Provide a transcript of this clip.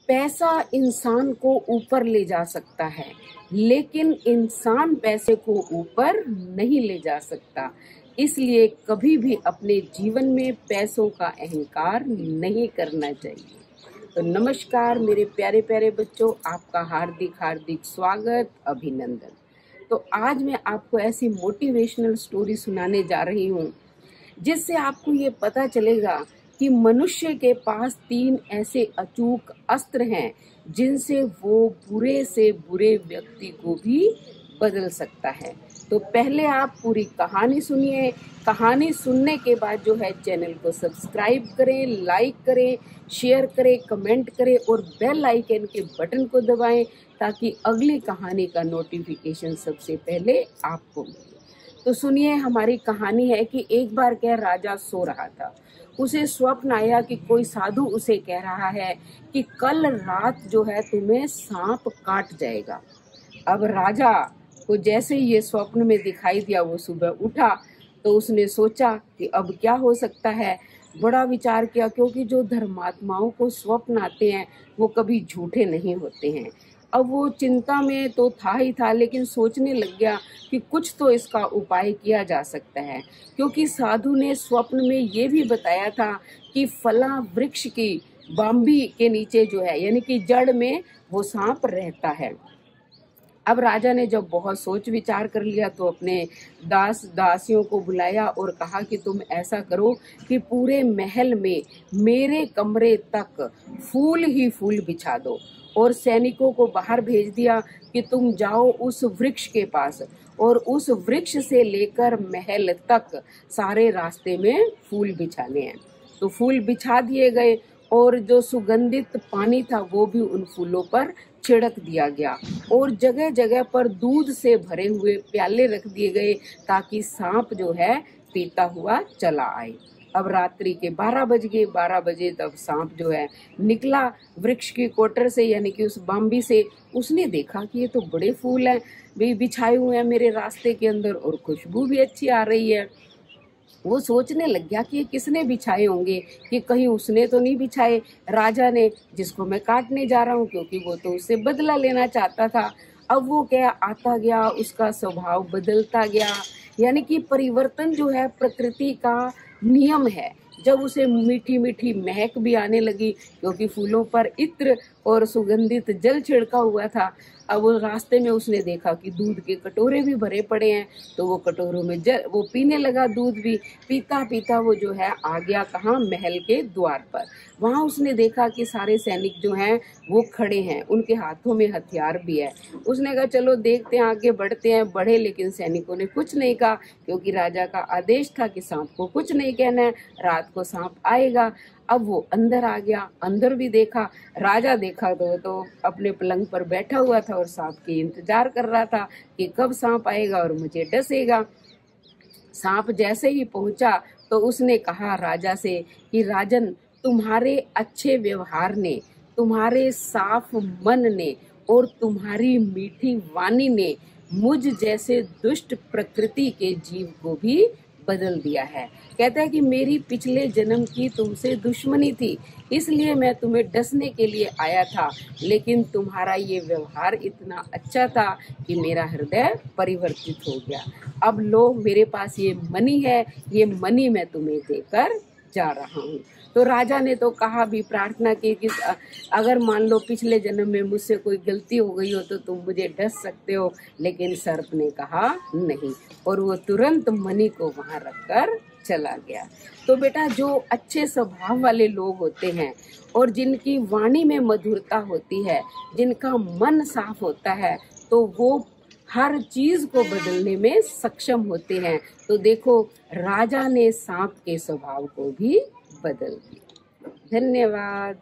पैसा इंसान को ऊपर ले जा सकता है, लेकिन इंसान पैसे को ऊपर नहीं ले जा सकता। इसलिए कभी भी अपने जीवन में पैसों का अहंकार नहीं करना चाहिए। तो नमस्कार मेरे प्यारे प्यारे बच्चों, आपका हार्दिक हार्दिक स्वागत, अभिनंदन। तो आज मैं आपको ऐसी मोटिवेशनल स्टोरी सुनाने जा रही हूँ जिससे आपको ये पता चलेगा कि मनुष्य के पास 3 ऐसे अचूक अस्त्र हैं जिनसे वो बुरे से बुरे व्यक्ति को भी बदल सकता है। तो पहले आप पूरी कहानी सुनिए। कहानी सुनने के बाद जो है चैनल को सब्सक्राइब करें, लाइक करें, शेयर करें, कमेंट करें और बेल आइकन के बटन को दबाएं ताकि अगली कहानी का नोटिफिकेशन सबसे पहले आपको मिले। तो सुनिए, हमारी कहानी है कि एक बार क्या राजा सो रहा था। उसे स्वप्न आया कि कोई साधु उसे कह रहा है कि कल रात जो है तुम्हें सांप काट जाएगा। अब राजा को जैसे ही ये स्वप्न में दिखाई दिया, वो सुबह उठा तो उसने सोचा कि अब क्या हो सकता है। बड़ा विचार किया, क्योंकि जो धर्मात्माओं को स्वप्न आते हैं वो कभी झूठे नहीं होते हैं। अब वो चिंता में तो था ही था, लेकिन सोचने लग गया कि कुछ तो इसका उपाय किया जा सकता है, क्योंकि साधु ने स्वप्न में ये भी बताया था कि फला वृक्ष की बाम्बी के नीचे जो है, यानी कि जड़ में वो सांप रहता है। अब राजा ने जब बहुत सोच विचार कर लिया तो अपने दासियों को बुलाया और कहा कि तुम ऐसा करो कि पूरे महल में मेरे कमरे तक फूल ही फूल बिछा दो, और सैनिकों को बाहर भेज दिया कि तुम जाओ उस वृक्ष के पास और उस वृक्ष से लेकर महल तक सारे रास्ते में फूल बिछाने हैं। तो फूल बिछा दिए गए और जो सुगंधित पानी था वो भी उन फूलों पर छिड़क दिया गया, और जगह जगह पर दूध से भरे हुए प्याले रख दिए गए ताकि सांप जो है पीता हुआ चला आए। अब रात्रि के 12 बज गए। 12 बजे तब सांप जो है निकला वृक्ष की कोटर से, यानी कि उस बाम्बी से। उसने देखा कि ये तो बड़े फूल हैं भी बिछाए हुए हैं मेरे रास्ते के अंदर, और खुशबू भी अच्छी आ रही है। वो सोचने लग गया कि ये किसने बिछाए होंगे, कि कहीं उसने तो नहीं बिछाए, राजा ने, जिसको मैं काटने जा रहा हूँ, क्योंकि वो तो उससे बदला लेना चाहता था। अब वो क्या आता गया, उसका स्वभाव बदलता गया, यानी कि परिवर्तन जो है प्रकृति का नियम है। जब उसे मीठी मीठी महक भी आने लगी, क्योंकि फूलों पर इत्र और सुगंधित जल छिड़का हुआ था। अब वो रास्ते में उसने देखा कि दूध के कटोरे भी भरे पड़े हैं, तो वो कटोरों में वो पीने लगा दूध भी। पीता पीता वो जो है आ गया कहाँ, महल के द्वार पर। वहाँ उसने देखा कि सारे सैनिक जो हैं वो खड़े हैं, उनके हाथों में हथियार भी है। उसने कहा चलो देखते हैं, आगे बढ़ते हैं। बढ़े, लेकिन सैनिकों ने कुछ नहीं कहा, क्योंकि राजा का आदेश था कि सांप को कुछ नहीं कहना है, रात को सांप आएगा। अब वो अंदर आ गया। अंदर भी देखा, राजा देखा तो अपने पलंग पर बैठा हुआ था और सांप की इंतजार कर रहा था कि कब सांप आएगा और मुझे डसेगा। सांप जैसे ही पहुंचा तो उसने कहा राजा से कि राजन, तुम्हारे अच्छे व्यवहार ने, तुम्हारे साफ मन ने और तुम्हारी मीठी वाणी ने मुझ जैसे दुष्ट प्रकृति के जीव को भी बदल दिया है। कहता है कि मेरी पिछले जन्म की तुमसे दुश्मनी थी, इसलिए मैं तुम्हें डसने के लिए आया था, लेकिन तुम्हारा ये व्यवहार इतना अच्छा था कि मेरा हृदय परिवर्तित हो गया। अब लो, मेरे पास ये मनी है, ये मनी मैं तुम्हें देकर जा रहा हूँ। तो राजा ने तो कहा भी, प्रार्थना की कि अगर मान लो पिछले जन्म में मुझसे कोई गलती हो गई हो तो तुम मुझे डस सकते हो, लेकिन सर्प ने कहा नहीं, और वो तुरंत मणि को वहां रखकर चला गया। तो बेटा, जो अच्छे स्वभाव वाले लोग होते हैं और जिनकी वाणी में मधुरता होती है, जिनका मन साफ होता है, तो वो हर चीज को बदलने में सक्षम होते हैं। तो देखो, राजा ने सांप के स्वभाव को भी बदल दिया। धन्यवाद।